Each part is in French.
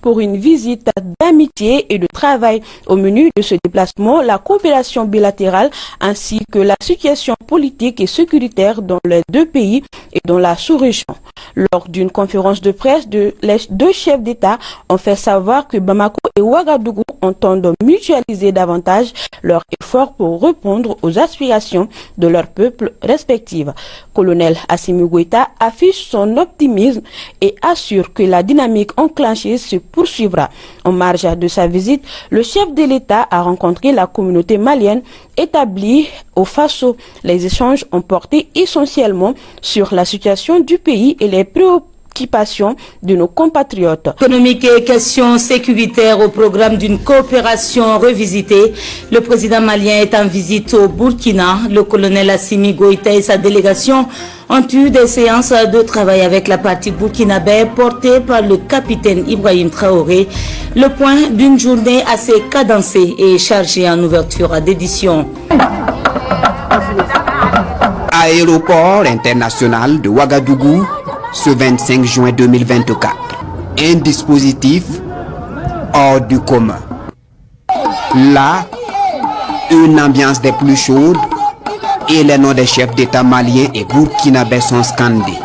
pour une visite d'amitié et de travail. Au menu de ce déplacement, la coopération bilatérale ainsi que la situation politique et sécuritaire dans les deux pays et dans la sous-région. Lors d'une conférence de presse, les deux chefs d'État ont fait savoir que Bamako et Ouagadougou entendent mutualiser davantage leurs efforts pour répondre aux aspirations de leurs peuples respectifs. Colonel Assimi Goïta affiche son optimisme et assure que la dynamique enclenchée se poursuivra. En marge de sa visite, le chef de l'État a rencontré la communauté malienne établie au Faso. Les échanges ont porté essentiellement sur la situation du pays et les préoccupations de nos compatriotes. Économique et questions sécuritaires au programme d'une coopération revisitée. Le président malien est en visite au Burkina. Le colonel Assimi Goïta et sa délégation ont eu des séances de travail avec la partie burkinabé portée par le capitaine Ibrahim Traoré. Le point d'une journée assez cadencée et chargée en ouverture d'édition. Aéroport international de Ouagadougou, ce 25 juin 2024. Un dispositif hors du commun. Là, une ambiance des plus chaudes et les noms des chefs d'État maliens et burkinabés sont scandés.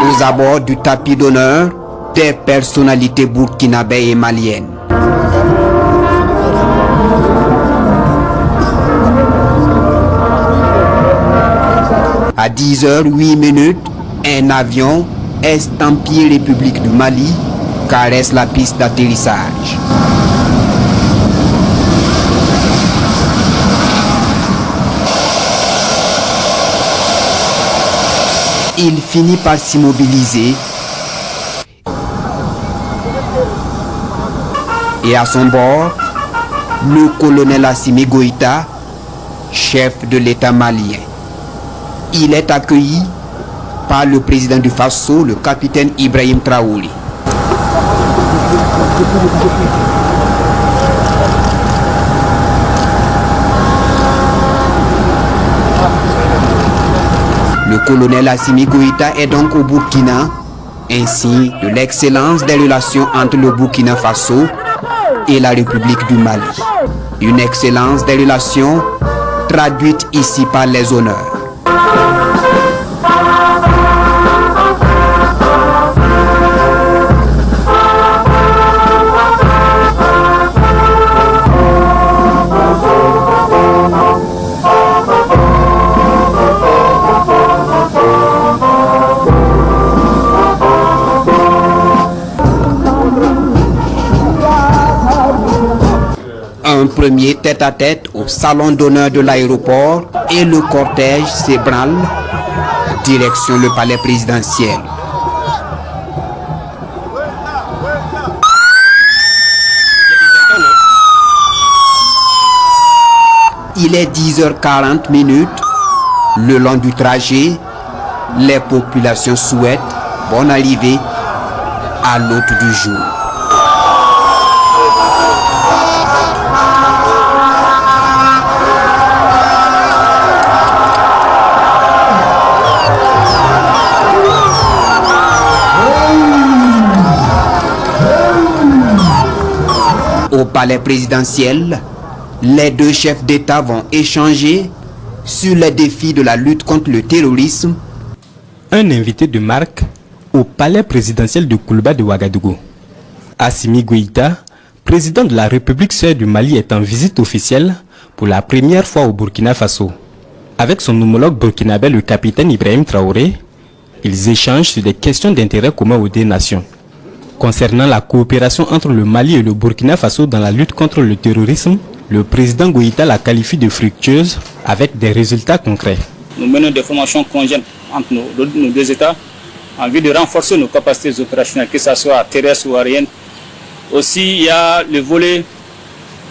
Aux abords du tapis d'honneur, des personnalités burkinabées et maliennes. À 10h08, un avion estampillé République du Mali caresse la piste d'atterrissage. Il finit par s'immobiliser et à son bord, le colonel Assimi Goïta, chef de l'État malien. Il est accueilli par le président du Faso, le capitaine Ibrahim Traoré. Le colonel Assimi Goïta est donc au Burkina, ainsi de l'excellence des relations entre le Burkina Faso et la République du Mali. Une excellence des relations traduite ici par les honneurs. Un premier tête-à-tête au salon d'honneur de l'aéroport et le cortège s'ébranle direction le palais présidentiel. Il est 10h40. Le long du trajet, les populations souhaitent bonne arrivée à l'hôte du jour. Au palais présidentiel, les deux chefs d'État vont échanger sur les défis de la lutte contre le terrorisme. Un invité de marque au palais présidentiel de Koulba de Ouagadougou. Assimi Goïta, président de la République sœur du Mali, est en visite officielle pour la première fois au Burkina Faso. Avec son homologue burkinabé, le capitaine Ibrahim Traoré, ils échangent sur des questions d'intérêt commun aux deux nations. Concernant la coopération entre le Mali et le Burkina Faso dans la lutte contre le terrorisme, le président Goïta la qualifie de fructueuse avec des résultats concrets. Nous menons des formations conjointes entre nos deux États en vue de renforcer nos capacités opérationnelles, que ce soit terrestre ou aérienne. Aussi, il y a le volet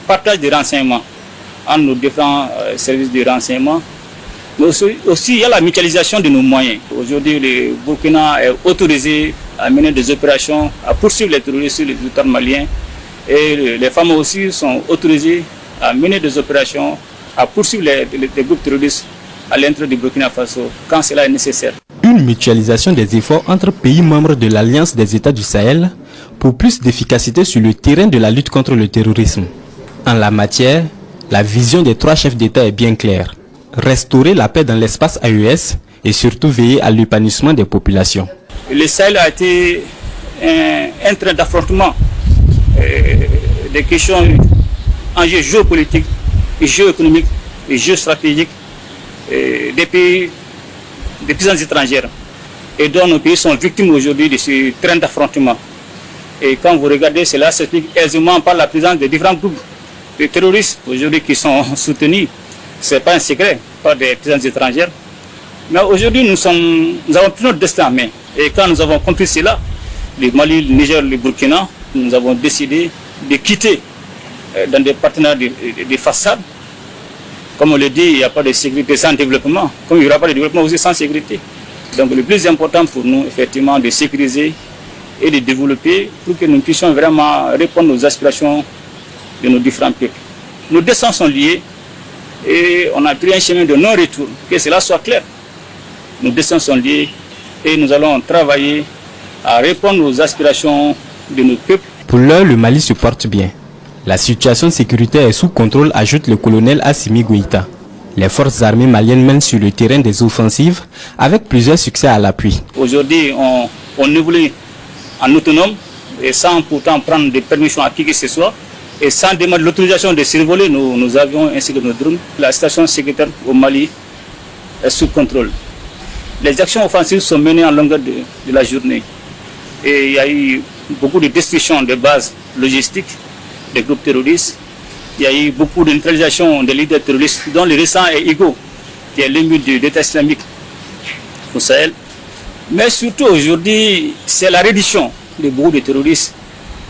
partage de renseignements entre nos différents services de renseignement. Mais aussi, il y a la mutualisation de nos moyens. Aujourd'hui, le Burkina est autorisé à mener des opérations, à poursuivre les terroristes sur le territoire malien. Et les femmes aussi sont autorisées à mener des opérations, à poursuivre les groupes terroristes à l'intérieur du Burkina Faso, quand cela est nécessaire. d'une mutualisation des efforts entre pays membres de l'Alliance des États du Sahel pour plus d'efficacité sur le terrain de la lutte contre le terrorisme. En la matière, la vision des 3 chefs d'État est bien claire. Restaurer la paix dans l'espace AES et surtout veiller à l'épanouissement des populations. Le Sahel a été un train d'affrontement des questions, enjeux géopolitiques, géoéconomiques et géostratégiques des pays, des puissances étrangères, et dont nos pays sont victimes aujourd'hui de ce train d'affrontement. Et quand vous regardez, cela s'explique aisément par la présence de différents groupes de terroristes aujourd'hui qui sont soutenus. Ce n'est pas un secret par des puissances étrangères. Mais aujourd'hui, nous avons pris notre destin en main. Et quand nous avons compris cela, le Mali, le Niger, le Burkina, nous avons décidé de quitter dans des partenariats de façade. Comme on le dit, il n'y a pas de sécurité sans développement, comme il n'y aura pas de développement aussi sans sécurité. Donc le plus important pour nous, effectivement, de sécuriser et de développer pour que nous puissions vraiment répondre aux aspirations de nos différents peuples. Nos destins sont liés et on a pris un chemin de non-retour, que cela soit clair. Nos destins sont liés et nous allons travailler à répondre aux aspirations de nos peuples. Pour l'heure, le Mali se porte bien. La situation sécuritaire est sous contrôle, ajoute le colonel Assimi Goïta. Les forces armées maliennes mènent sur le terrain des offensives avec plusieurs succès à l'appui. Aujourd'hui, on évolue en autonome et sans pourtant prendre des permissions à qui que ce soit et sans demander l'autorisation de survoler nos avions ainsi que nos drones. La situation sécuritaire au Mali est sous contrôle. Les actions offensives sont menées en longueur de la journée et il y a eu beaucoup de destruction de bases logistiques des groupes terroristes. Il y a eu beaucoup de neutralisation des leaders terroristes, dont le récent est Igo, qui est l'ennemi de l'État islamique au Sahel. Mais surtout aujourd'hui, c'est la reddition de beaucoup de terroristes.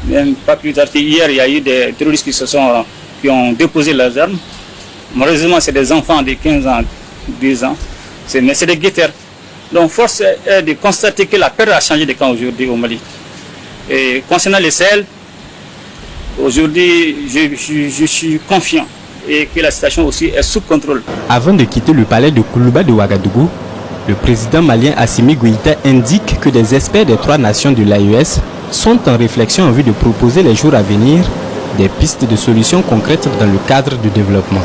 Même pas plus tard qu'hier, il y a eu des terroristes qui ont déposé leurs armes. Malheureusement, c'est des enfants de 15 ans, 10 ans. Mais c'est des guetteurs. Donc, force est de constater que la peur a changé de camp aujourd'hui au Mali. Et concernant le Sahel, aujourd'hui, je suis confiant et que la situation aussi est sous contrôle. Avant de quitter le palais de Koulouba de Ouagadougou, le président malien Assimi Goïta indique que des experts des 3 nations de l'AES sont en réflexion en vue de proposer les jours à venir des pistes de solutions concrètes dans le cadre du développement.